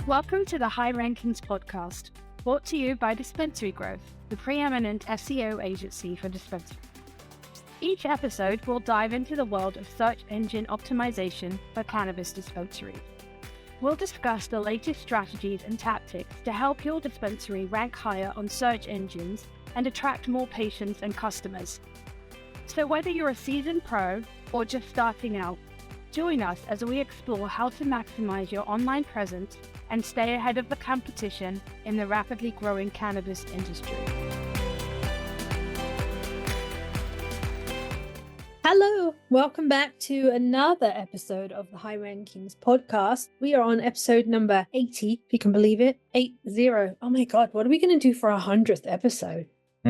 Welcome to the High Rankings podcast, brought to you by Dispensary-Growth, the preeminent SEO agency for dispensaries. Each episode will dive into the world of search engine optimization for cannabis dispensaries. We'll discuss the latest strategies and tactics to help your dispensary rank higher on search engines and attract more patients and customers. So whether you're a seasoned pro or just starting out, join us as we explore how to maximize your online presence and stay ahead of the competition in the rapidly growing cannabis industry. Hello, welcome back to another episode of the High Rankings podcast. We are on episode number 80, if you can believe it. 80. Oh my God, what are we going to do for our 100th episode? I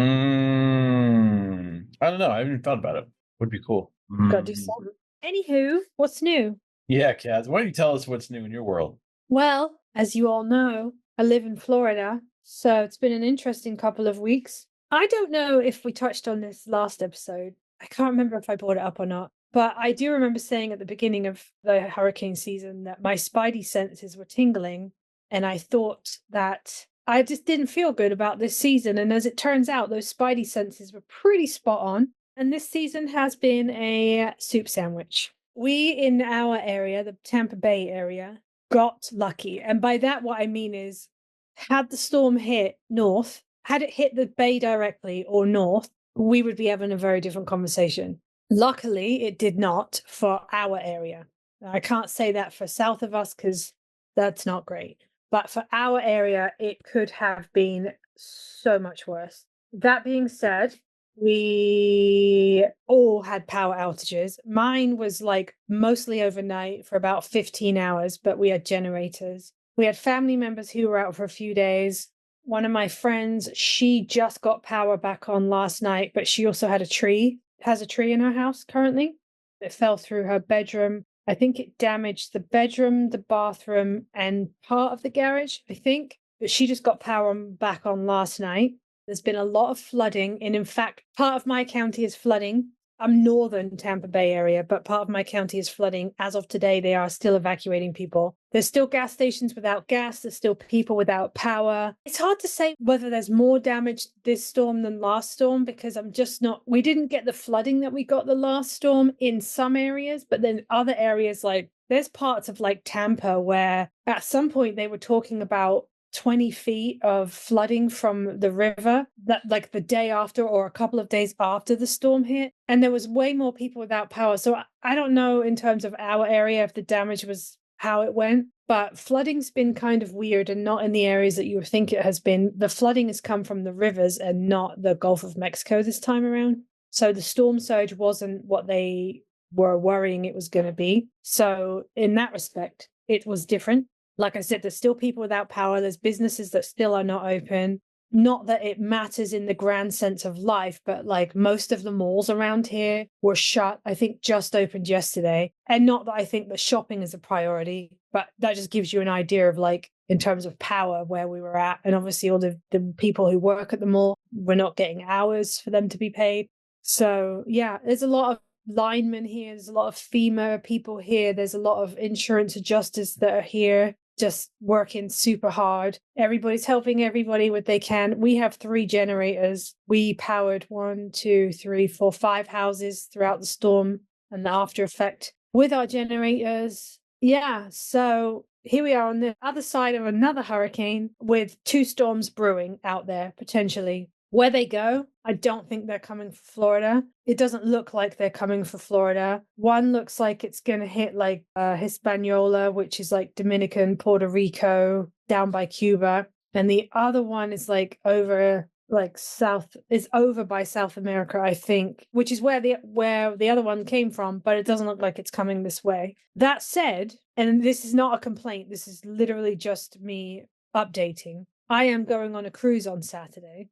don't know. I haven't even thought about it. Would be cool. Gotta do something. Anywho, what's new? Yeah, Kaz, why don't you tell us what's new in your world? Well, as you all know, I live in Florida, so it's been an interesting couple of weeks. I don't know if we touched on this last episode. I can't remember if I brought it up or not, but I do remember saying at the beginning of the hurricane season that my spidey senses were tingling, and I thought that I just didn't feel good about this season. And as it turns out, those spidey senses were pretty spot on. And this season has been a soup sandwich. We in our area, the Tampa Bay area, got lucky. And by that, what I mean is, had the storm hit north, had it hit the bay directly or north, we would be having a very different conversation. Luckily, it did not for our area. Now, I can't say that for south of us because that's not great. But for our area, it could have been so much worse. That being said, we all had power outages. Mine was like mostly overnight for about 15 hours, but we had generators. We had family members who were out for a few days. One of my friends, she just got power back on last night, but she also has a tree in her house currently. It fell through her bedroom. I think it damaged the bedroom, the bathroom, and part of the garage, I think. But she just got power back on last night. There's been a lot of flooding, and in fact, part of my county is flooding. I'm northern Tampa Bay area, but part of my county is flooding. As of today, they are still evacuating people. There's still gas stations without gas. There's still people without power. It's hard to say whether there's more damage this storm than last storm, because we didn't get the flooding that we got the last storm in some areas, but then other areas, like there's parts of like Tampa where at some point they were talking about 20 feet of flooding from the river, that like the day after or a couple of days after the storm hit, and there was way more people without power. So I don't know in terms of our area if the damage was how it went, but flooding's been kind of weird and not in the areas that you would think it has been. The flooding has come from the rivers and not the Gulf of Mexico this time around. So the storm surge wasn't what they were worrying it was going to be. So in that respect, it was different. Like I said, there's still people without power. There's businesses that still are not open. Not that it matters in the grand sense of life, but like most of the malls around here were shut. I think just opened yesterday. And not that I think that shopping is a priority, but that just gives you an idea of like, in terms of power, where we were at. And obviously all the people who work at the mall, we're not getting hours for them to be paid. So yeah, there's a lot of linemen here. There's a lot of FEMA people here. There's a lot of insurance adjusters that are here, just working super hard. Everybody's helping everybody what they can. We have 3 generators. We powered 1, 2, 3, 4, 5 houses throughout the storm and the after effect with our generators. Yeah, so here we are on the other side of another hurricane with 2 storms brewing out there, potentially. Where they go, I don't think they're coming for Florida. It doesn't look like they're coming for Florida. One looks like it's going to hit like Hispaniola, which is like Dominican, Puerto Rico, down by Cuba. And the other one is like over by South America, I think, which is where the other one came from, but it doesn't look like it's coming this way. That said, and this is not a complaint, this is literally just me updating. I am going on a cruise on Saturday.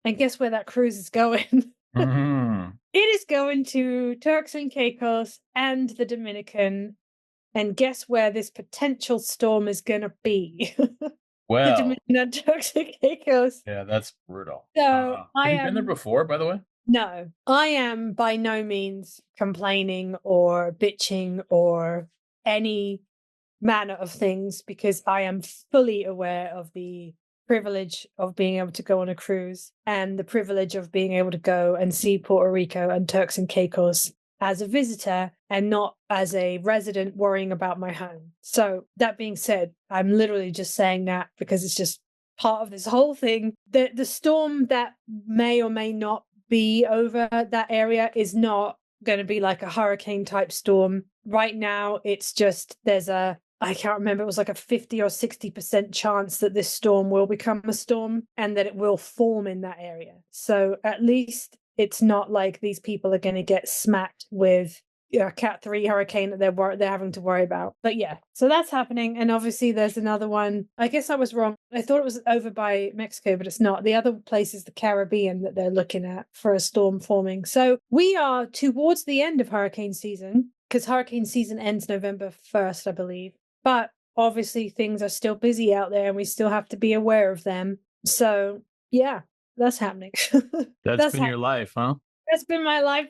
And guess where that cruise is going? Mm-hmm. It is going to Turks and Caicos and the Dominican. And guess where this potential storm is going to be? Well, the Dominican and Turks and Caicos. Yeah, that's brutal. So have you been there before, by the way? No, I am by no means complaining or bitching or any manner of things because I am fully aware of the privilege of being able to go on a cruise and the privilege of being able to go and see Puerto Rico and Turks and Caicos as a visitor and not as a resident worrying about my home. So that being said, I'm literally just saying that because it's just part of this whole thing. The storm that may or may not be over that area is not going to be like a hurricane type storm. Right now, it's just I can't remember, it was like a 50 or 60% chance that this storm will become a storm and that it will form in that area. So at least it's not like these people are going to get smacked with a Cat 3 hurricane that they're having to worry about. But yeah, so that's happening. And obviously there's another one. I guess I was wrong. I thought it was over by Mexico, but it's not. The other place is the Caribbean that they're looking at for a storm forming. So we are towards the end of hurricane season because hurricane season ends November 1st, I believe. But obviously things are still busy out there and we still have to be aware of them. So yeah, that's happening. That's been your life, huh? That's been my life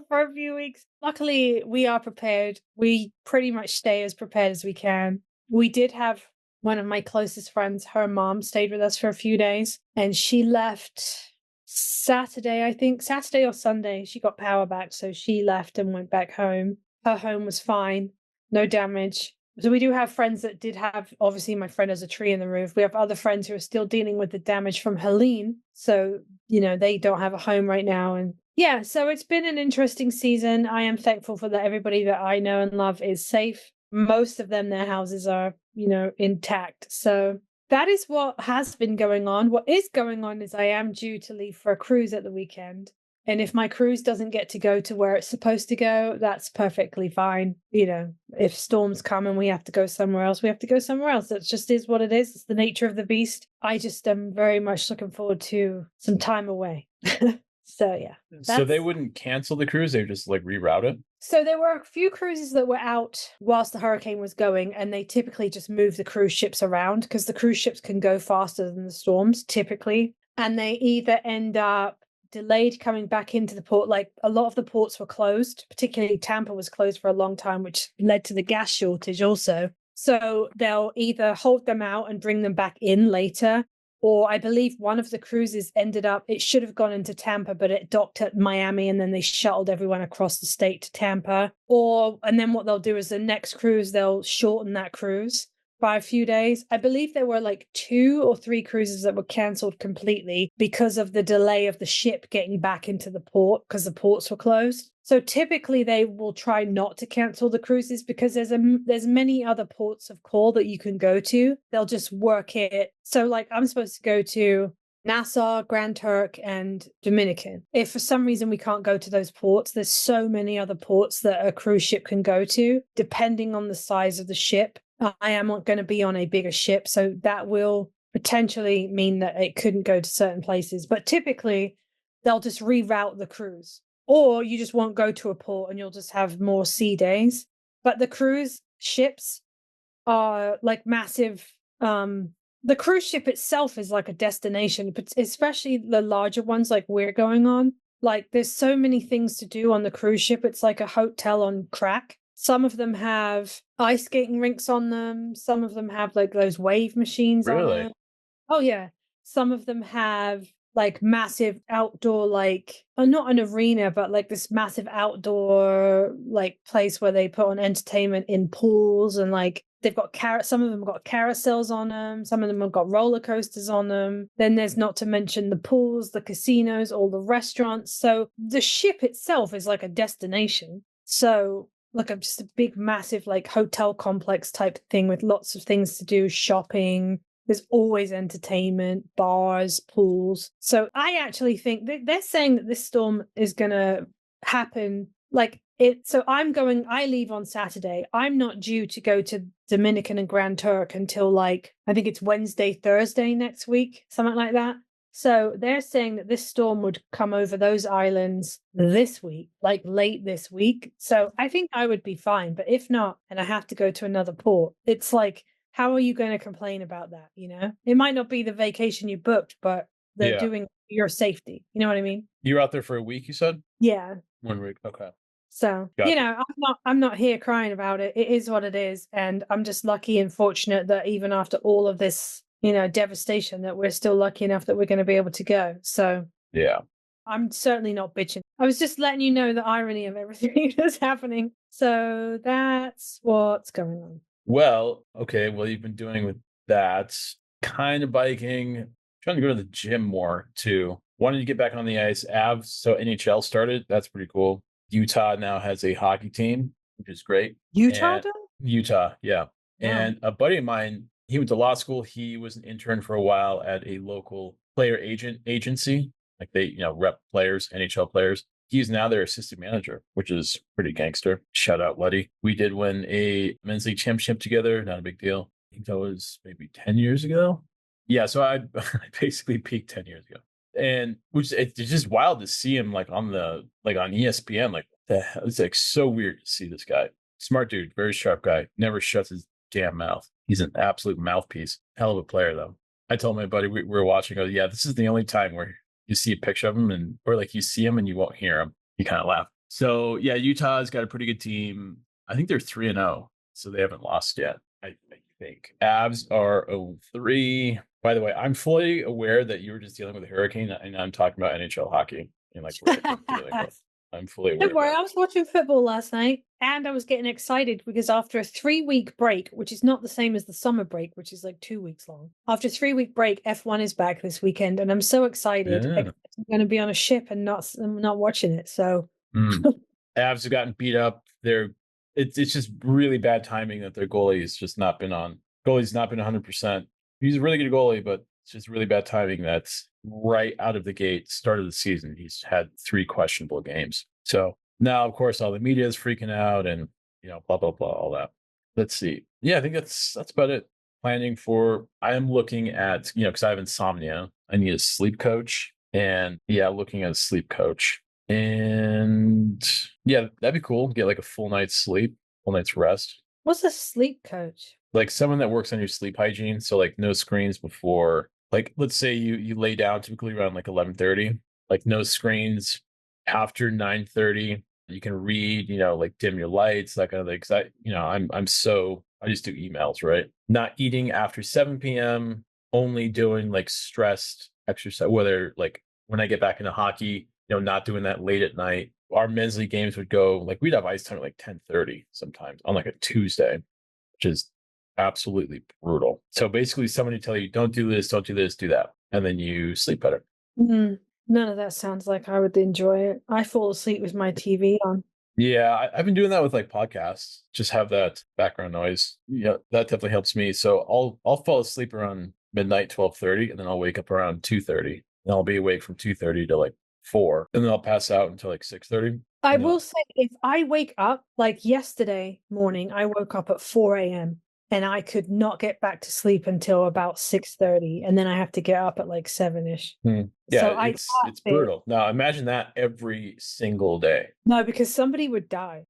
for a few weeks. Luckily, we are prepared. We pretty much stay as prepared as we can. We did have one of my closest friends, her mom stayed with us for a few days, and she left Saturday, I think, Saturday or Sunday. She got power back, so she left and went back home. Her home was fine, no damage. So we do have friends that did have, obviously my friend has a tree in the roof. We have other friends who are still dealing with the damage from Helene. So, they don't have a home right now. And yeah, so it's been an interesting season. I am thankful for that everybody that I know and love is safe. Most of them, their houses are, intact. So that is what has been going on. What is going on is I am due to leave for a cruise at the weekend. And if my cruise doesn't get to go to where it's supposed to go, that's perfectly fine. If storms come and we have to go somewhere else, we have to go somewhere else. That just is what it is. It's the nature of the beast. I just am very much looking forward to some time away. So yeah. So they wouldn't cancel the cruise, they would just like reroute it? So there were a few cruises that were out whilst the hurricane was going, and they typically just move the cruise ships around because the cruise ships can go faster than the storms typically. And they either end up delayed coming back into the port. Like a lot of the ports were closed, particularly Tampa was closed for a long time, which led to the gas shortage also. So they'll either hold them out and bring them back in later, or I believe one of the cruises ended up, it should have gone into Tampa, but it docked at Miami and then they shuttled everyone across the state to Tampa. And then what they'll do is the next cruise, they'll shorten that cruise by a few days. I believe there were like 2 or 3 cruises that were cancelled completely because of the delay of the ship getting back into the port because the ports were closed. So typically they will try not to cancel the cruises because there's many other ports of call that you can go to. They'll just work it. So like I'm supposed to go to Nassau, Grand Turk, and Dominican. If for some reason we can't go to those ports, there's so many other ports that a cruise ship can go to, depending on the size of the ship. I am going to be on a bigger ship, so that will potentially mean that it couldn't go to certain places. But typically, they'll just reroute the cruise. Or you just won't go to a port and you'll just have more sea days. But the cruise ships are like massive. The cruise ship itself is like a destination, but especially the larger ones like we're going on. Like there's so many things to do on the cruise ship. It's like a hotel on crack. Some of them have ice skating rinks on them. Some of them have like those wave machines on them. Oh yeah. Some of them have like massive outdoor, like not an arena, but like this massive outdoor like place where they put on entertainment in pools, and like they've got some of them got carousels on them, some of them have got roller coasters on them. Then there's not to mention the pools, the casinos, all the restaurants. So the ship itself is like a destination. So like just a big massive like hotel complex type thing with lots of things to do, shopping. There's always entertainment, bars, pools. So I actually think they're saying that this storm is going to happen like it. So I leave on Saturday. I'm not due to go to Dominican and Grand Turk until like, I think it's Wednesday, Thursday next week, something like that. So they're saying that this storm would come over those islands this week, like late this week. So I think I would be fine. But if not, and I have to go to another port, it's like, how are you going to complain about that? It might not be the vacation you booked, but they're doing your safety. You know what I mean? You were out there for a week, you said? Yeah. 1 week. Okay. So, Gotcha. I'm not here crying about it. It is what it is. And I'm just lucky and fortunate that even after all of this, devastation, that we're still lucky enough that we're going to be able to go. So Yeah. I'm certainly not bitching. I was just letting you know the irony of everything that's happening. So that's what's going on. Well, okay. Well, you've been doing with that kind of biking, trying to go to the gym more too. Wanted to get back on the ice. Avs, so NHL started. That's pretty cool. Utah now has a hockey team, which is great. Utah And does? Utah, yeah. Wow. And a buddy of mine, he went to law school. He was an intern for a while at a local player agency. Like they, rep players, NHL players. He's now their assistant manager, which is pretty gangster. Shout out, Luddy. We did win a men's league championship together. Not a big deal. I think that was maybe 10 years ago. Yeah, so I basically peaked 10 years ago. And which it's just wild to see him like on ESPN. Like the hell, it's like so weird to see this guy. Smart dude, very sharp guy. Never shuts his damn mouth. He's an absolute mouthpiece. Hell of a player though. I told my buddy we were watching. I go, yeah, this is the only time where you see a picture of him or like you see him and you won't hear him. You kind of laugh. So yeah, Utah's got a pretty good team. I think they're 3-0, so they haven't lost yet. I think Avs are 0-3. By the way, I'm fully aware that you were just dealing with a hurricane, and I'm talking about NHL hockey and like what I've been dealing with. I'm fully aware. Don't worry, I was watching football last night and I was getting excited because after a 3-week break, which is not the same as the summer break, which is like 2 weeks long, after a 3-week break, F1 is back this weekend and I'm so excited. Yeah. I'm going to be on a ship and not watching it. So Avs have gotten beat up. It's just really bad timing that their goalie's not been 100%. He's a really good goalie, but it's just really bad timing. That's right out of the gate, start of the season. He's had 3 questionable games. So now, of course, all the media is freaking out and, blah, blah, blah, all that. Let's see. Yeah, I think that's about it. I am looking at, because I have insomnia. I need a sleep coach. And yeah, looking at a sleep coach. And yeah, that'd be cool. Get like a full night's sleep, full night's rest. What's a sleep coach? Like someone that works on your sleep hygiene. So like no screens before, like let's say you lay down typically around like 11:30, like no screens after 9:30. You can read, like dim your lights, that kind of thing. Cause I just do emails, right? Not eating after 7 p.m., only doing like stressed exercise, whether like when I get back into hockey, not doing that late at night. Our men's league games would go like we'd have ice time at like 10:30 sometimes on like a Tuesday, which is absolutely brutal. So basically somebody tell you, don't do this, do that. And then you sleep better. None of that sounds like I would enjoy it. I fall asleep with my TV on. Yeah, I've been doing that with like podcasts. Just have that background noise. Yeah, that definitely helps me. So I'll fall asleep around midnight, 12:30, and then I'll wake up around 2:30. And I'll be awake from 2:30 to like 4, and then I'll pass out until like 6:30. I will say, if I wake up, like yesterday morning, I woke up at 4 a.m. and I could not get back to sleep until about 6:30, and then I have to get up at like 7-ish. Yeah, so it's brutal. Now imagine that every single day. No, because somebody would die.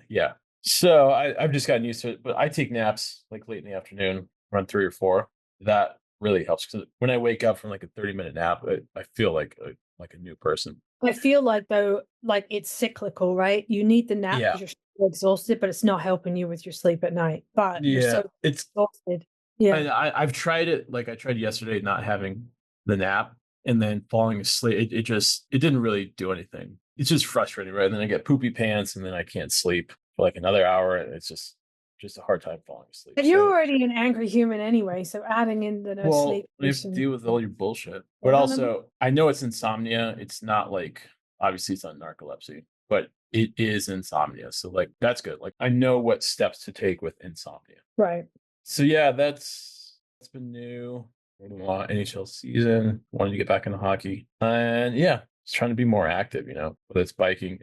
Yeah. So I've just gotten used to it, but I take naps like late in the afternoon, around 3 or 4. That really helps because when I wake up from like a 30-minute nap, I feel like a new person. I feel like though, like it's cyclical, right? You need the nap because you're so exhausted, but it's not helping you with your sleep at night. But you're so exhausted. Yeah, I've tried it. Like I tried yesterday, not having the nap and then falling asleep. It didn't really do anything. It's just frustrating, right? And then I get poopy pants, and then I can't sleep for like another hour. And it's just a hard time falling asleep. And you're already an angry human anyway, so adding in the no sleep. You have to deal with all your bullshit. But also, I know it's insomnia. It's not like, obviously it's not narcolepsy, but it is insomnia. So like, that's good. Like I know what steps to take with insomnia. Right. So yeah, that's been new. NHL season. Wanted to get back into hockey. And yeah, just trying to be more active, whether it's biking.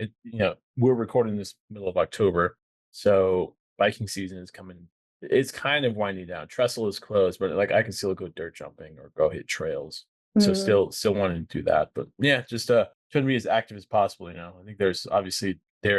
We're recording this middle of October. So biking season is coming. It's kind of winding down. Trestle is closed, but like I can still go dirt jumping or go hit trails. So still wanting to do that. But yeah, just trying to be as active as possible. I think there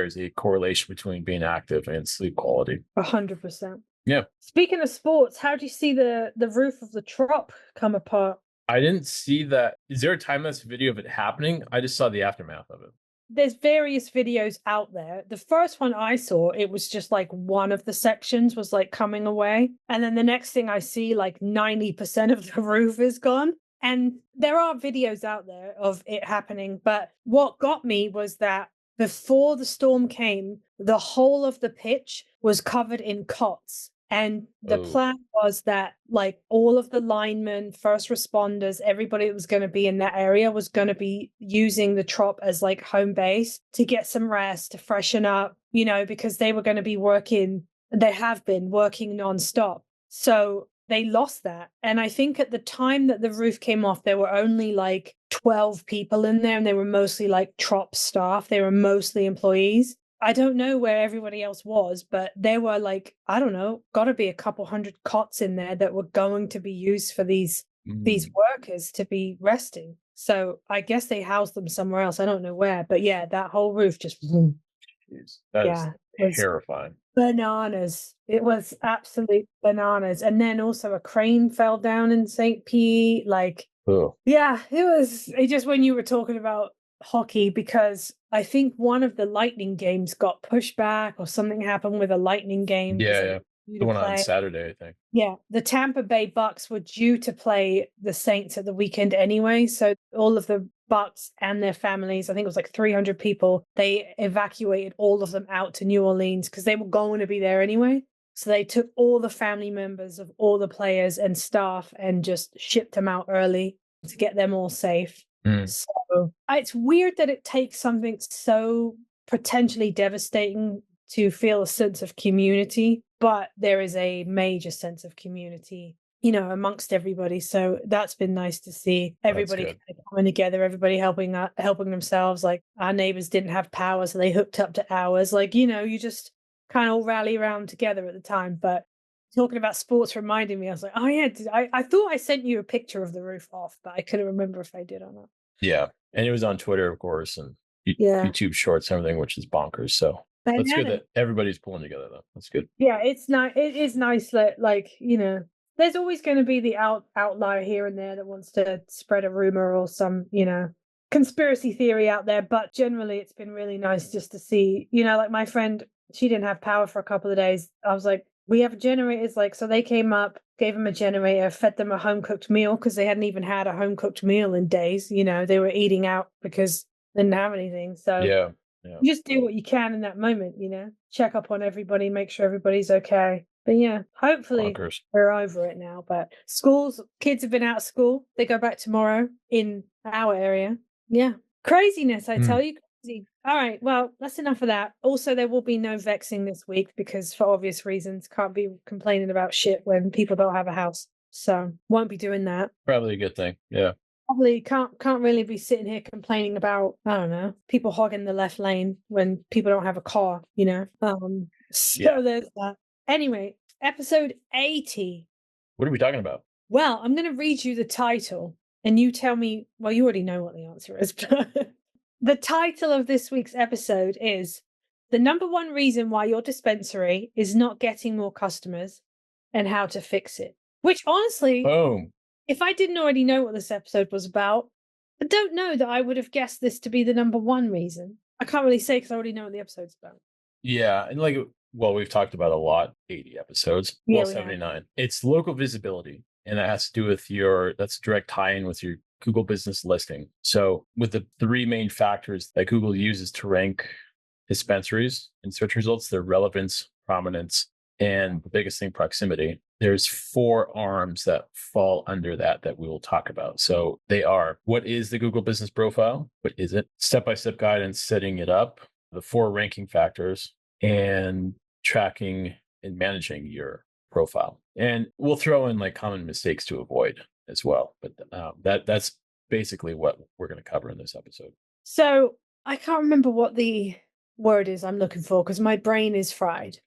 is a correlation between being active and sleep quality. 100%. Yeah. Speaking of sports, how do you see the roof of the Trop come apart? I didn't see that. Is there a time-lapse video of it happening? I just saw the aftermath of it. there's various videos out there. The first one I saw, it was just like one of the sections was like coming away. And then the next thing I see, like 90% of the roof is gone. And there are videos out there of it happening. But what got me was that before the storm came, the whole of the pitch was covered in cots. And the Oh. plan was that, like, all of the linemen, first responders, everybody that was going to be in that area was going to be using the Trop as like home base to get some rest, to freshen up, you know, because they were going to be working, they have been working nonstop. So they lost that. And I think at the time that the roof came off, there were only like 12 people in there, and they were mostly like Trop staff. They were mostly employees. I don't know where everybody else was, but there were like, I don't know, got to be a couple hundred cots in there that were going to be used for these workers to be resting. So I guess they housed them somewhere else. I don't know where, but yeah, that whole roof just, Jeez, that is yeah, was terrifying. bananas. It was absolute bananas. And then also a crane fell down in St. Pete. Like, Oh. yeah, it just when you were talking about hockey, because I think one of the Lightning games got pushed back or something happened with a Lightning game. Yeah. Due The to one on play. Saturday, I think. Yeah, the Tampa Bay Bucks were due to play the Saints at the weekend anyway. So all of the Bucks and their families, I think it was like 300 people, they evacuated all of them out to New Orleans because they were going to be there anyway. So they took all the family members of all the players and staff and just shipped them out early to get them all safe. So it's weird that it takes something so potentially devastating to feel a sense of community, but there is a major sense of community, you know, amongst everybody. So that's been nice to see everybody kind of coming together, everybody helping themselves. Like our neighbors didn't have power, so they hooked up to ours. Like, you know, you just kind of all rally around together at the time. But talking about sports reminded me, I was like, oh yeah, I thought I sent you a picture of the roof off, but I couldn't remember if I did or not. Yeah. And it was on Twitter, of course, and YouTube Shorts and everything, which is bonkers. So that's good that everybody's pulling together, though. That's good. Yeah, it's nice. It is nice that, like, you know, there's always going to be the outlier here and there that wants to spread a rumor or some, you know, conspiracy theory out there. But generally, it's been really nice just to see, you know, like my friend, she didn't have power for a couple of days. I was like, we have generators, like, so they came up, gave them a generator, fed them a home cooked meal because they hadn't even had a home cooked meal in days. You know, they were eating out because they didn't have anything. So Yeah. you just do what you can in that moment, you know, check up on everybody, make sure everybody's okay. But yeah, hopefully we're over it now. But kids have been out of school. They go back tomorrow in our area. Yeah. Craziness, I tell you. Crazy. All right. Well, that's enough of that. Also, there will be no vexing this week because for obvious reasons, can't be complaining about shit when people don't have a house. So won't be doing that. Probably a good thing. Yeah. Probably can't really be sitting here complaining about, I don't know, people hogging the left lane when people don't have a car, you know. There's that. Anyway, episode 80. What are we talking about? Well, I'm going to read you the title and you tell me, well, you already know what the answer is, but the title of this week's episode is The Number One Reason Why Your Dispensary is Not Getting More Customers and How to Fix It. Which honestly, boom. If I didn't already know what this episode was about, I don't know that I would have guessed this to be the number one reason. I can't really say because I already know what the episode's about. Yeah. And like, well, we've talked about a lot, 80 episodes. Yeah, well, 79. It's local visibility. And that has to do with that's direct tie-in with your Google business listing. So with the three main factors that Google uses to rank dispensaries in search results, their relevance, prominence, and the biggest thing, proximity. There's 4 arms that fall under that we will talk about. So they are, what is the Google business profile? What is it? Step-by-step guidance, setting it up, the 4 ranking factors, and tracking and managing your profile. And we'll throw in like common mistakes to avoid as well. But that's basically what we're going to cover in this episode. So I can't remember what the word is I'm looking for because my brain is fried.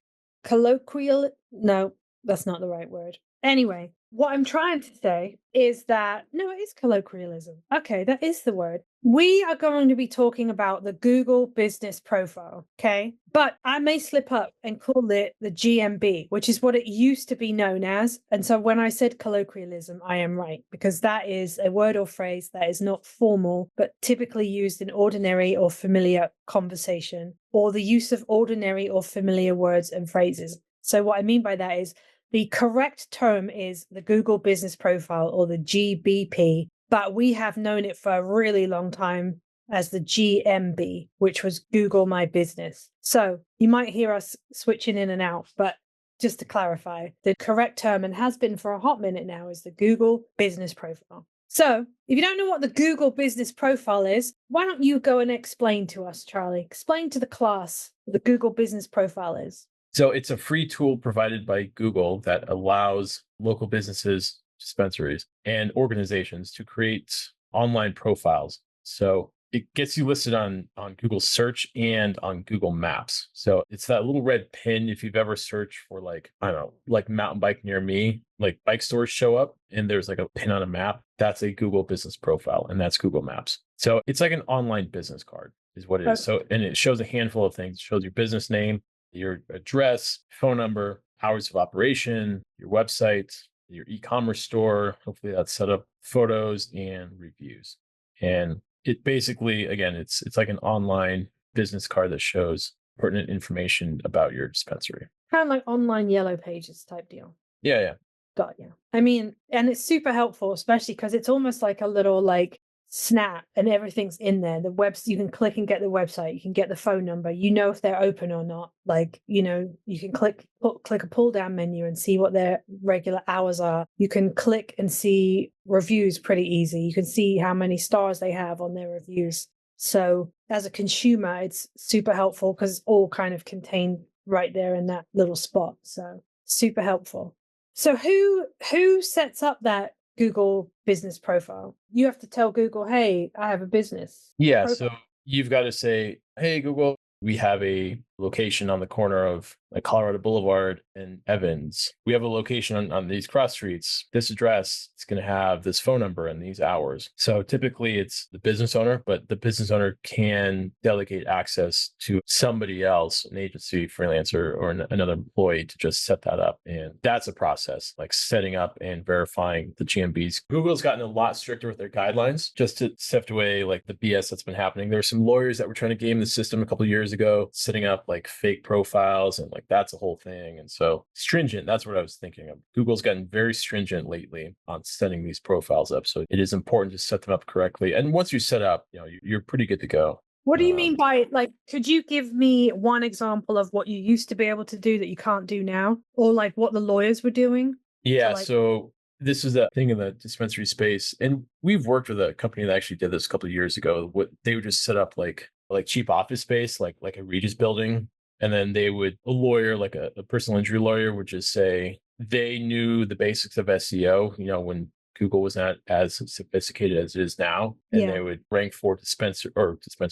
Colloquial? No, that's not the right word. Anyway, What I'm trying to say is that, no, it is colloquialism. Okay, that is the word. We are going to be talking about the Google Business Profile, okay? But I may slip up and call it the GMB, which is what it used to be known as. And so when I said colloquialism, I am right, because that is a word or phrase that is not formal, but typically used in ordinary or familiar conversation, or the use of ordinary or familiar words and phrases. So what I mean by that is, the correct term is the Google Business Profile, or the GBP, but we have known it for a really long time as the GMB, which was Google My Business. So you might hear us switching in and out, but just to clarify, the correct term, and has been for a hot minute now, is the Google Business Profile. So if you don't know what the Google Business Profile is, why don't you go and explain to us, Charlie? Explain to the class what the Google Business Profile is. So it's a free tool provided by Google that allows local businesses, dispensaries, and organizations to create online profiles. So it gets you listed on Google search and on Google Maps. So it's that little red pin. If you've ever searched for, like, I don't know, like mountain bike near me, like bike stores show up and there's like a pin on a map, that's a Google Business Profile, and that's Google Maps. So it's like an online business card is what it is. So, and it shows a handful of things. It shows your business name, your address, phone number, hours of operation, your website, your e-commerce store. Hopefully that's set up, photos and reviews. And it basically, again, it's like an online business card that shows pertinent information about your dispensary. Kind of like online yellow pages type deal. Yeah. Got you. I mean, and it's super helpful, especially because it's almost like a little like snap, and everything's in there. The webs, you can click and get the website, you can get the phone number, you know if they're open or not. Like, you know, you can click a pull down menu and see what their regular hours are. You can click and see reviews pretty easy. You can see how many stars they have on their reviews. So as a consumer, it's super helpful because it's all kind of contained right there in that little spot. So super helpful. So who sets up that Google Business Profile? You have to tell Google, hey, I have a business. Yeah. profile. So you've got to say, hey, Google, we have a location on the corner of like Colorado Boulevard and Evans. We have a location on these cross streets. This address, it's going to have this phone number and these hours. So typically it's the business owner, but the business owner can delegate access to somebody else, an agency, freelancer, or another employee to just set that up. And that's a process, like setting up and verifying the GMBs. Google's gotten a lot stricter with their guidelines just to sift away like the BS that's been happening. There were some lawyers that were trying to game the system a couple of years ago, setting up like fake profiles, and like that's a whole thing. And so stringent, that's what I was thinking of. Google's gotten very stringent lately on setting these profiles up. So it is important to set them up correctly. And once you set up, you know, you're pretty good to go. What do you mean by, like, could you give me one example of what you used to be able to do that you can't do now? Or like what the lawyers were doing? Yeah. So this is the thing in the dispensary space. And we've worked with a company that actually did this a couple of years ago. What they would just set up like cheap office space, like a Regis building. And then a lawyer, like a personal injury lawyer, would just say they knew the basics of SEO, you know, when Google was not as sophisticated as it is now. And they would rank for dispensary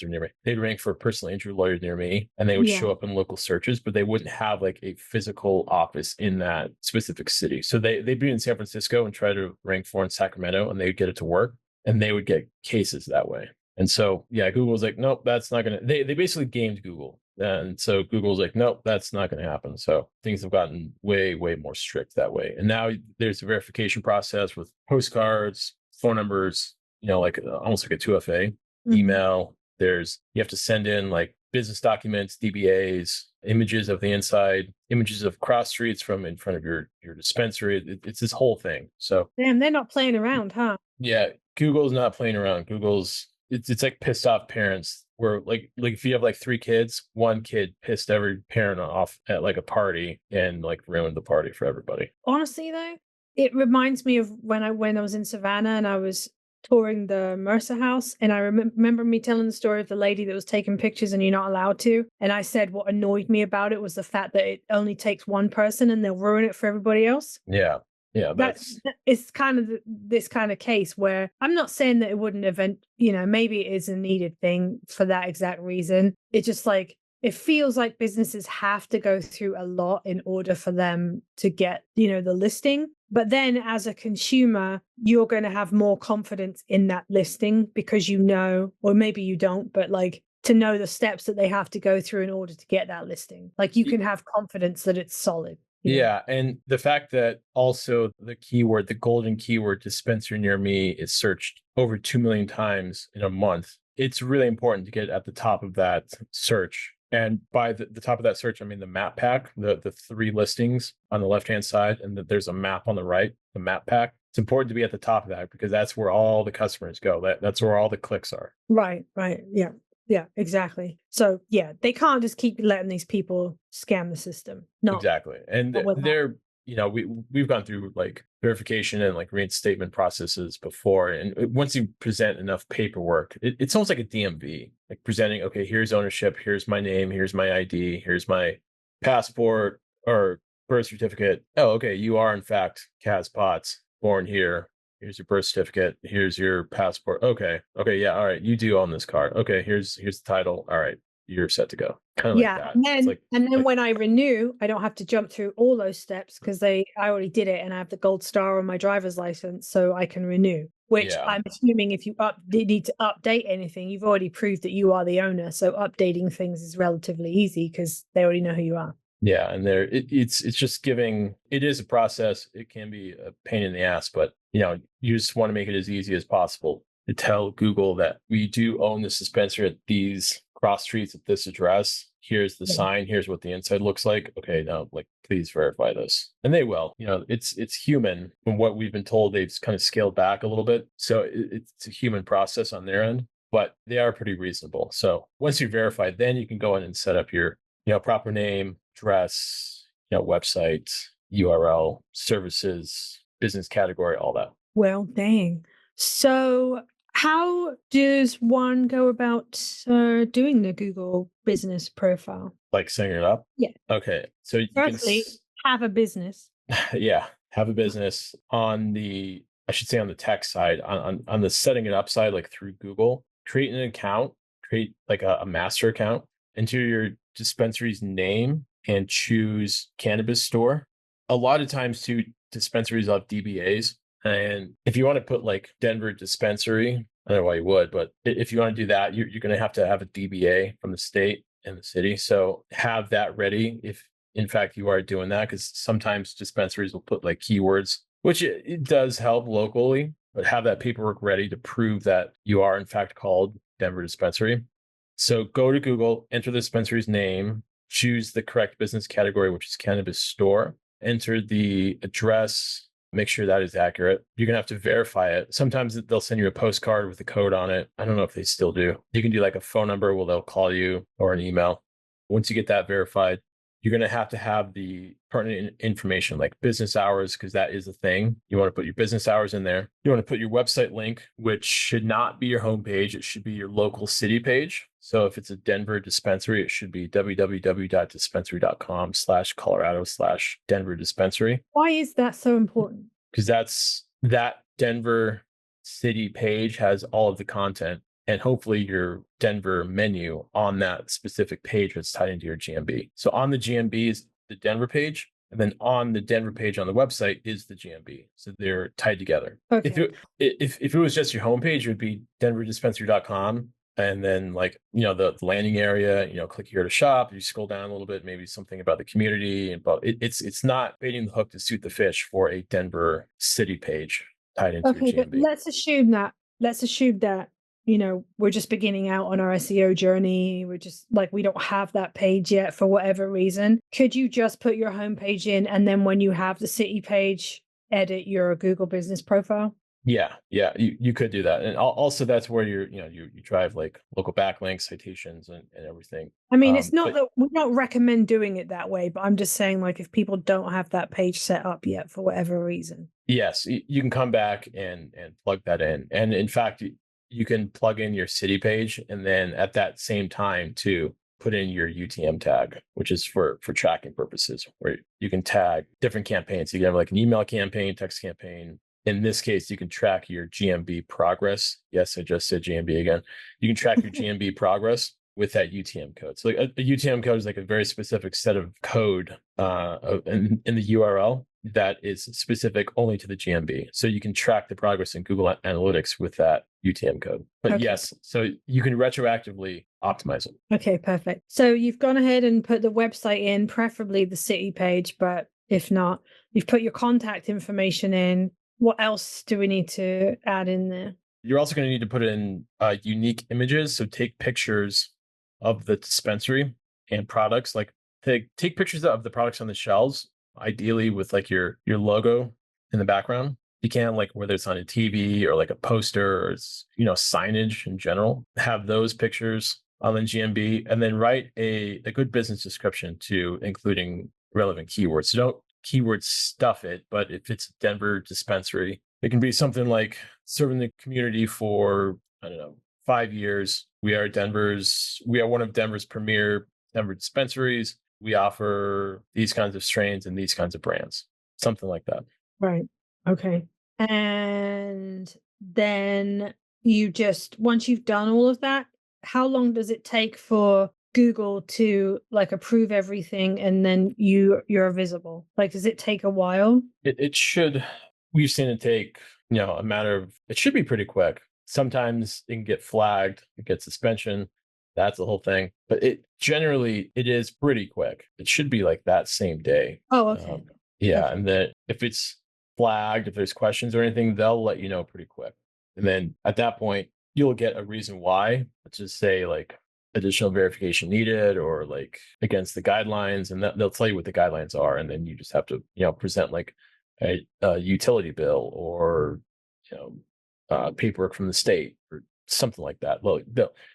near me. They'd rank for personal injury lawyer near me, and they would show up in local searches, but they wouldn't have like a physical office in that specific city. So they'd be in San Francisco and try to rank for in Sacramento, and they would get it to work, and they would get cases that way. And so, yeah, Google was like, nope, that's not going to, they basically gamed Google. And so Google's like, nope, that's not going to happen. So things have gotten way, way more strict that way. And now there's a verification process with postcards, phone numbers, you know, like almost like a 2FA, email. You have to send in like business documents, DBAs, images of the inside, images of cross streets from in front of your dispensary. It's this whole thing. So damn, they're not playing around, huh? Yeah, Google's not playing around. It's like pissed off parents where like if you have like 3 kids, one kid pissed every parent off at like a party and like ruined the party for everybody. Honestly though, it reminds me of when I was in Savannah and I was touring the Mercer house, and I remember me telling the story of the lady that was taking pictures and you're not allowed to. And I said what annoyed me about it was the fact that it only takes one person and they'll ruin it for everybody else. Yeah, it's kind of this kind of case where I'm not saying that it wouldn't maybe it is a needed thing for that exact reason. It's just like, it feels like businesses have to go through a lot in order for them to get, the listing. But then as a consumer, you're going to have more confidence in that listing because you know, or maybe you don't, but like to know the steps that they have to go through in order to get that listing. Like you can have confidence that it's solid. Yeah. And the fact that also the keyword, the golden keyword dispensary near me is searched over 2 million times in a month. It's really important to get at the top of that search. And by the top of that search, I mean the map pack, the 3 listings on the left-hand side, and that there's a map on the right, the map pack. It's important to be at the top of that because that's where all the customers go. That's where all the clicks are. Right. Yeah. Yeah, exactly. So yeah, they can't just keep letting these people scam the system. No, exactly. And they're, we've gone through like verification and like reinstatement processes before. And once you present enough paperwork, it's almost like a DMV, like presenting, okay, here's ownership, here's my name, here's my ID, here's my passport or birth certificate. Oh, okay, you are in fact Kaz Potts, born here. Here's your birth certificate. Here's your passport. Okay. Yeah. All right. You do own this car. Okay. Here's the title. All right. You're set to go. Kind of like that. And then when I renew, I don't have to jump through all those steps because I already did it and I have the gold star on my driver's license, so I can renew. Which I'm assuming if you need to update anything, you've already proved that you are the owner. So updating things is relatively easy because they already know who you are. Yeah, and it's just giving. It is a process. It can be a pain in the ass, but you just want to make it as easy as possible to tell Google that we do own this dispensary at these cross streets at this address. Here's the sign. Here's what the inside looks like. Okay, now like please verify this, and they will. It's human. From what we've been told, they've kind of scaled back a little bit, so it's a human process on their end, but they are pretty reasonable. So once you verify, then you can go in and set up your proper name, address, website, URL, services, business category, all that. Well, dang. So how does one go about doing the Google business profile? Like setting it up? Yeah. Okay. So you Firstly, have a business. Yeah. Have a business on the tech side, on the setting it up side, like through Google, create an account, create like a master account, enter your dispensary's name and choose cannabis store. A lot of times too, dispensaries have DBAs. And if you want to put like Denver dispensary, I don't know why you would, but if you want to do that, you're going to have a DBA from the state and the city. So have that ready if in fact you are doing that, because sometimes dispensaries will put like keywords, which it does help locally, but have that paperwork ready to prove that you are in fact called Denver Dispensary. So go to Google, enter the dispensary's name, choose the correct business category, which is cannabis store, enter the address, make sure that is accurate. You're going to have to verify it. Sometimes they'll send you a postcard with a code on it. I don't know if they still do. You can do like a phone number where they'll call you or an email. Once you get that verified, you're going to have the pertinent information like business hours, because that is a thing. You want to put your business hours in there. You want to put your website link, which should not be your homepage. It should be your local city page. So if it's a Denver dispensary, it should be www.dispensary.com/Colorado/Denver dispensary. Why is that so important? Because that Denver city page has all of the content, and hopefully your Denver menu on that specific page that's tied into your GMB. So on the GMB is the Denver page, and then on the Denver page on the website is the GMB. So they're tied together. Okay. If it was just your homepage, it would be denverdispensary.com. And then like, the landing area, click here to shop. You scroll down a little bit, maybe something about the community. But it's not baiting the hook to suit the fish for a Denver city page tied into your GMB. But let's assume that we're just beginning out on our SEO journey. We're just like, we don't have that page yet for whatever reason. Could you just put your homepage in, and then when you have the city page, edit your Google business profile? Yeah, you could do that. And also that's where you drive like local backlinks, citations and everything. I mean, it's not that we don't recommend doing it that way, but I'm just saying, like, if people don't have that page set up yet for whatever reason. Yes, you can come back and plug that in. And in fact, you can plug in your city page, and then at that same time too, put in your UTM tag, which is for tracking purposes, where you can tag different campaigns. You can have like an email campaign, text campaign. In this case, you can track your GMB progress. Yes, I just said GMB again. You can track your GMB progress with that UTM code. So like a UTM code is like a very specific set of code in the URL that is specific only to the GMB. So you can track the progress in Google Analytics with that UTM code. But Okay. yes, so you can retroactively optimize it. Okay, perfect. So you've gone ahead and put the website in, preferably the city page, but if not, you've put your contact information in. What else do we need to add in there? You're also going to need to put in unique images. So take pictures of the dispensary and products. Like take pictures of the products on the shelves, ideally with like your logo in the background. You can, like, whether it's on a TV or like a poster or it's, signage in general, have those pictures on the GMB, and then write a good business description to including relevant keywords. So don't keyword stuff it, but if it's Denver dispensary, it can be something like serving the community for, I don't know, 5 years. We are one of Denver's premier Denver dispensaries. We offer these kinds of strains and these kinds of brands, something like that. Right. Okay. And then once you've done all of that, how long does it take for Google to like approve everything and then you're visible? Like, does it take a while? It should. We've seen it take, a matter of, it should be pretty quick. Sometimes it can get flagged, it gets suspension. That's the whole thing. But it is pretty quick. It should be like that same day. Oh, okay. Yeah. Okay. And then if it's flagged, if there's questions or anything, they'll let you know pretty quick. And then at that point, you'll get a reason why. Let's just say like additional verification needed or like against the guidelines, and they'll tell you what the guidelines are. And then you just have to, present like a utility bill or, paperwork from the state or something like that. Well,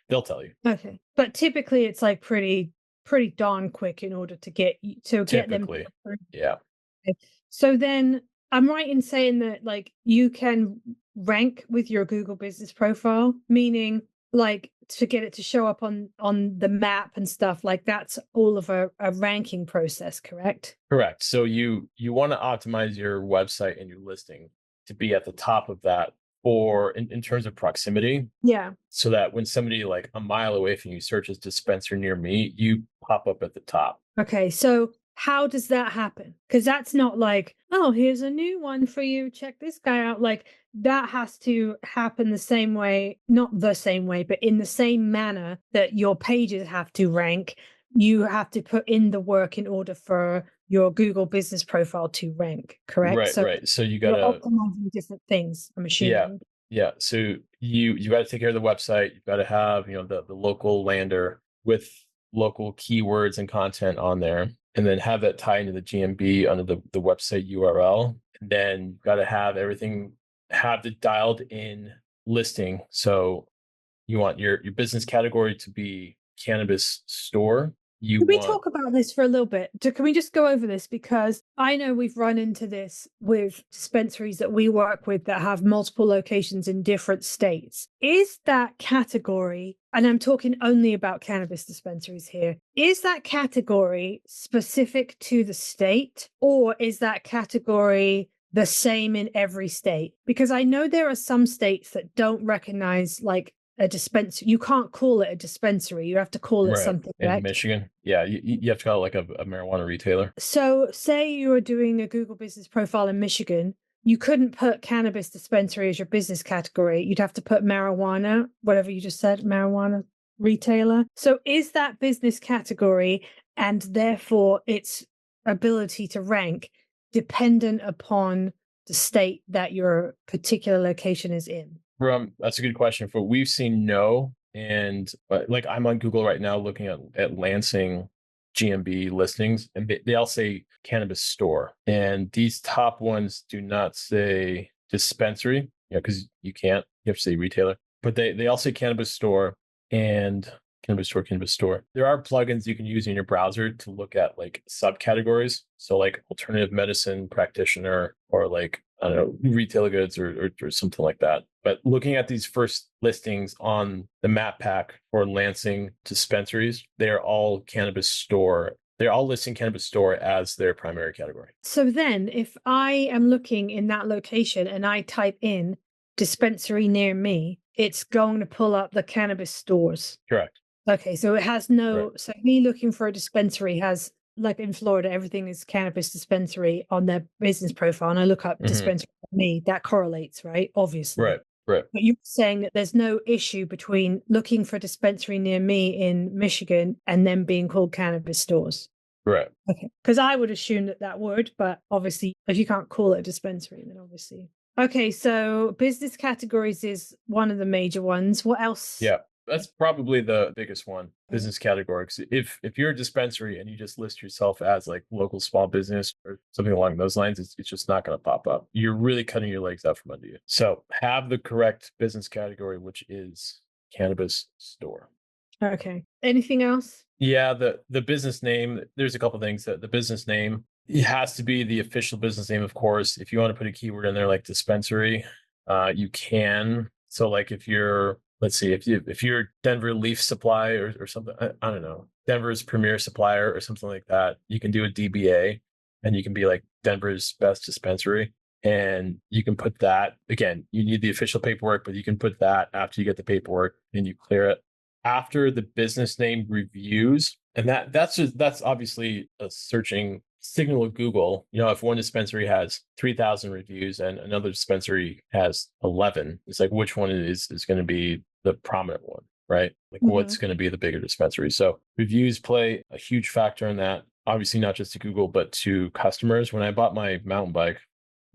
they'll tell you. Okay. But typically it's like pretty darn quick in order to get them. Typically, yeah. Okay. So then I'm right in saying that like you can rank with your Google business profile, meaning like to get it to show up on the map and stuff, like that's all of a ranking process, correct? Correct. So you want to optimize your website and your listing to be at the top of that, or in terms of proximity. Yeah. So that when somebody like a mile away from you searches dispensary near me, you pop up at the top. Okay. So how does that happen? Because that's not like, oh, here's a new one for you. Check this guy out. Like that has to happen the same way, not the same way, but in the same manner that your pages have to rank. You have to put in the work in order for your Google business profile to rank, correct? Right, So right. So you you're gotta, optimizing different things, I'm assuming. yeah. So you got to take care of the website. You've got to have, the local lander with local keywords and content on there, and then have that tie into the GMB under the website URL. And then you've got to have everything, have the dialed in listing. So you want your business category to be cannabis store. Can we talk about this for a little bit? Can we just go over this? Because I know we've run into this with dispensaries that we work with that have multiple locations in different states. Is that category, and I'm talking only about cannabis dispensaries here, is that category specific to the state, or is that category the same in every state? Because I know there are some states that don't recognize like a dispensary. You can't call it a dispensary. You have to call it something. In Michigan, yeah, you have to call it like a marijuana retailer. So say you were doing a Google business profile in Michigan, you couldn't put cannabis dispensary as your business category. You'd have to put marijuana, whatever you just said, marijuana retailer. So is that business category and therefore its ability to rank dependent upon the state that your particular location is in? That's a good question. For we've seen no, and like I'm on Google right now looking at Lansing GMB listings, and they all say cannabis store, and these top ones do not say dispensary, because you have to say retailer, but they all say cannabis store and cannabis store. There are plugins you can use in your browser to look at like subcategories, so like alternative medicine practitioner or like, I don't know, retail goods or something like that. But looking at these first listings on the map pack for Lansing dispensaries, they're all cannabis store. They're all listing cannabis store as their primary category. So then if I am looking in that location and I type in dispensary near me, it's going to pull up the cannabis stores. Correct. Okay, so it has no, Right. so me looking for a dispensary has like in Florida, everything is cannabis dispensary on their business profile, and I look up dispensary for me, that correlates, right? Obviously. Right. Right. But you're saying that there's no issue between looking for a dispensary near me in Michigan and them being called cannabis stores. Right. Okay. Because I would assume that would, but obviously, if you can't call it a dispensary, then obviously. Okay. So business categories is one of the major ones. What else? Yeah. That's probably the biggest one, business category. 'Cause if you're a dispensary and you just list yourself as like local small business or something along those lines, it's just not going to pop up. You're really cutting your legs out from under you. So have the correct business category, which is cannabis store. Okay. Anything else? Yeah, the business name, there's a couple things that the business name, it has to be the official business name, of course. If you want to put a keyword in there like dispensary, you can. So like if you're, let's see, if you're Denver Leaf Supply or something, I don't know, Denver's premier supplier or something like that, you can do a DBA and you can be like Denver's best dispensary. And you can put that, again, you need the official paperwork, but you can put that after you get the paperwork and you clear it. After the business name reviews, and that's obviously a searching signal of Google. You know, if one dispensary has 3,000 reviews and another dispensary has 11, it's like which one is going to be the prominent one, right? Like what's going to be the bigger dispensary. So reviews play a huge factor in that. Obviously, not just to Google, but to customers. When I bought my mountain bike,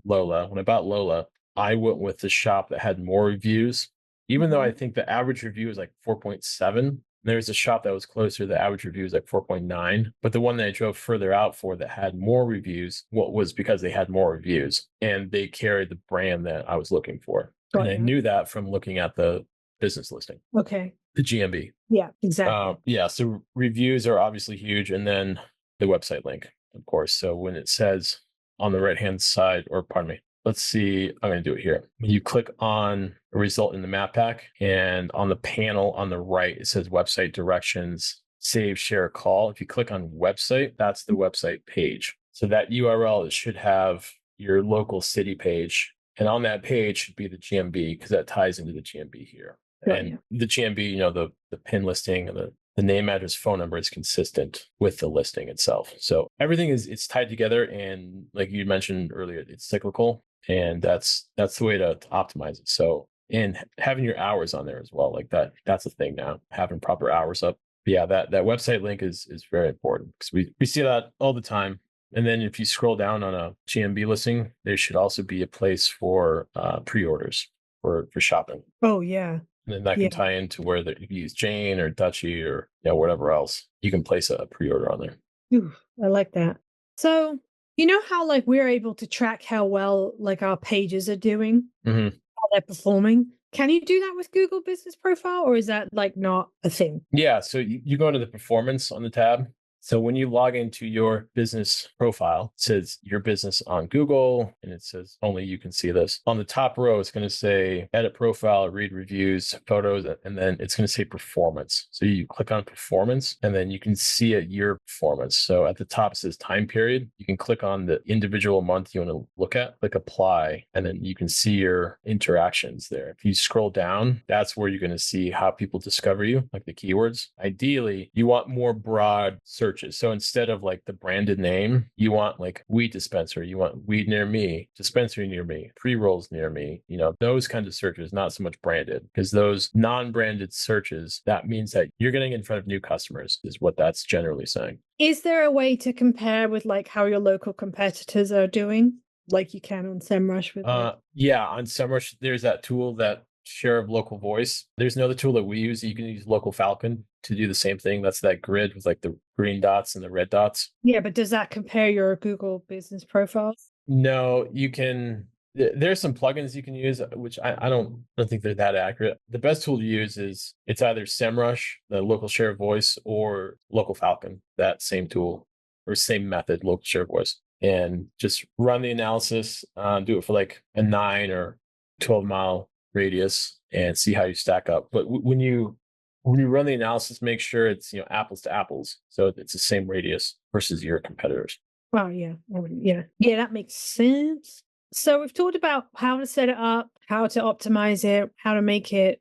when I bought Lola, I went with the shop that had more reviews. Even though I think the average review is like 4.7, there's a shop that was closer. The average review is like 4.9. But the one that I drove further out for that had more reviews, what was because they had more reviews and they carried the brand that I was looking for. And I knew that from looking at the business listing. Okay. The GMB. Yeah, exactly. Yeah. So reviews are obviously huge. And then the website link, of course. So when it says on the right-hand side, or pardon me, let's see, I'm going to do it here. When you click on a result in the map pack and on the panel on the right, it says website directions, save, share, call. If you click on website, that's the website page. So that URL, it should have your local city page. And on that page should be the GMB because that ties into the GMB here. And the GMB, you know, the pin listing and the name, address, phone number is consistent with the listing itself. So everything it's tied together. And like you mentioned earlier, it's cyclical. And that's the way to optimize it. So, and having your hours on there as well, like that's a thing now, having proper hours up. But yeah, that website link is very important because we see that all the time. And then if you scroll down on a GMB listing, there should also be a place for pre-orders for shopping. Oh, yeah. And then that can tie into where if you use Jane or Dutchy or whatever else, you can place a pre-order on there. Ooh, I like that. So, you know how like we're able to track how well like our pages are doing, how they're performing? Can you do that with Google Business Profile, or is that like not a thing? Yeah. So you go into the performance on the tab. So when you log into your business profile, it says your business on Google, and it says only you can see this. On the top row, it's going to say edit profile, read reviews, photos, and then it's going to say performance. So you click on performance, and then you can see your performance. So at the top, it says time period. You can click on the individual month you want to look at, click apply, and then you can see your interactions there. If you scroll down, that's where you're going to see how people discover you, like the keywords. Ideally, you want more broad search. So instead of like the branded name, you want like weed dispensary, you want weed near me, dispensary near me, pre-rolls near me, those kinds of searches, not so much branded, because those non-branded searches, that means that you're getting in front of new customers is what that's generally saying. Is there a way to compare with like how your local competitors are doing? Like you can on SEMrush with yeah, on SEMrush, there's that tool that share of local voice. There's another tool that we use. You can use Local Falcon to do the same thing. That's that grid with like the green dots and the red dots. Yeah, but does that compare your Google business profiles? No, you can. There's some plugins you can use, which I don't think they're that accurate. The best tool to use is it's either SEMrush, the local share of voice, or Local Falcon, that same tool or same method, local share of voice, and just run the analysis, do it for like a 9 or 12 mile radius and see how you stack up. But when you run the analysis, make sure it's apples to apples, so it's the same radius versus your competitors. Oh yeah, that makes sense. So we've talked about how to set it up, how to optimize it, how to make it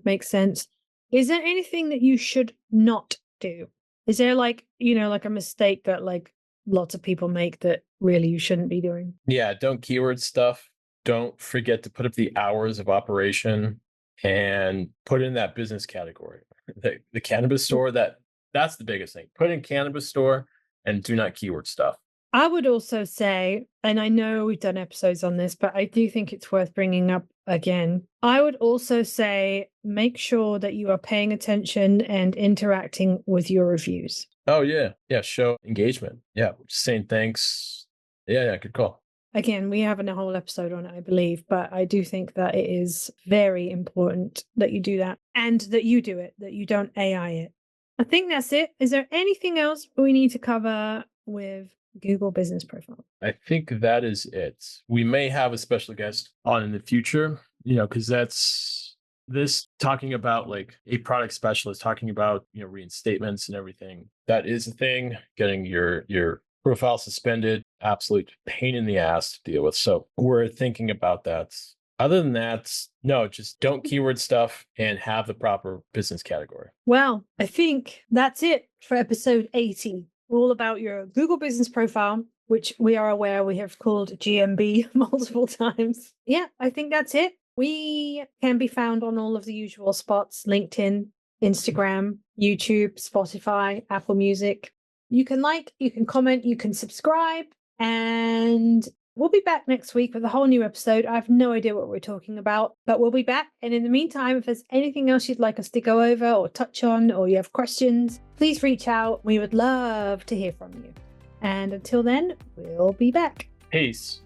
make sense. Is there anything that you should not do? Is there like, like a mistake that like lots of people make that really you shouldn't be doing? Yeah, don't keyword stuff. Don't forget to put up the hours of operation and put in that business category. The cannabis store, that's the biggest thing. Put in cannabis store and do not keyword stuff. I would also say, and I know we've done episodes on this, but I do think it's worth bringing up again. I would also say make sure that you are paying attention and interacting with your reviews. Oh, yeah. Yeah. Show engagement. Yeah. Just saying thanks. Yeah. Good call. Again, we haven't a whole episode on it, I believe, but I do think that it is very important that you do that and that you do it, that you don't AI it. I think that's it. Is there anything else we need to cover with Google Business Profile? I think that is it. We may have a special guest on in the future, because that's this talking about like a product specialist, talking about, reinstatements and everything. That is a thing. Getting your profile suspended, absolute pain in the ass to deal with. So we're thinking about that. Other than that, no, just don't keyword stuff and have the proper business category. Well, I think that's it for episode 80. All about your Google Business Profile, which we are aware we have called GMB multiple times. Yeah, I think that's it. We can be found on all of the usual spots: LinkedIn, Instagram, YouTube, Spotify, Apple Music. You can like, you can comment, you can subscribe, and we'll be back next week with a whole new episode. I have no idea what we're talking about, but we'll be back. And in the meantime, if there's anything else you'd like us to go over or touch on, or you have questions, please reach out. We would love to hear from you. And until then, we'll be back. Peace.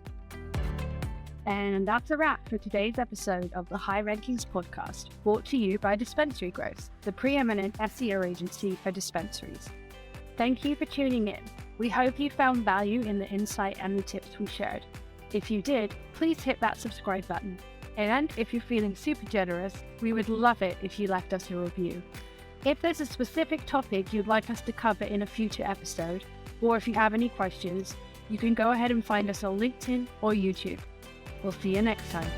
And that's a wrap for today's episode of the High Rankings podcast, brought to you by Dispensary-Growth, the preeminent SEO agency for dispensaries. Thank you for tuning in. We hope you found value in the insight and the tips we shared. If you did, please hit that subscribe button. And if you're feeling super generous, we would love it if you left us a review. If there's a specific topic you'd like us to cover in a future episode, or if you have any questions, you can go ahead and find us on LinkedIn or YouTube. We'll see you next time.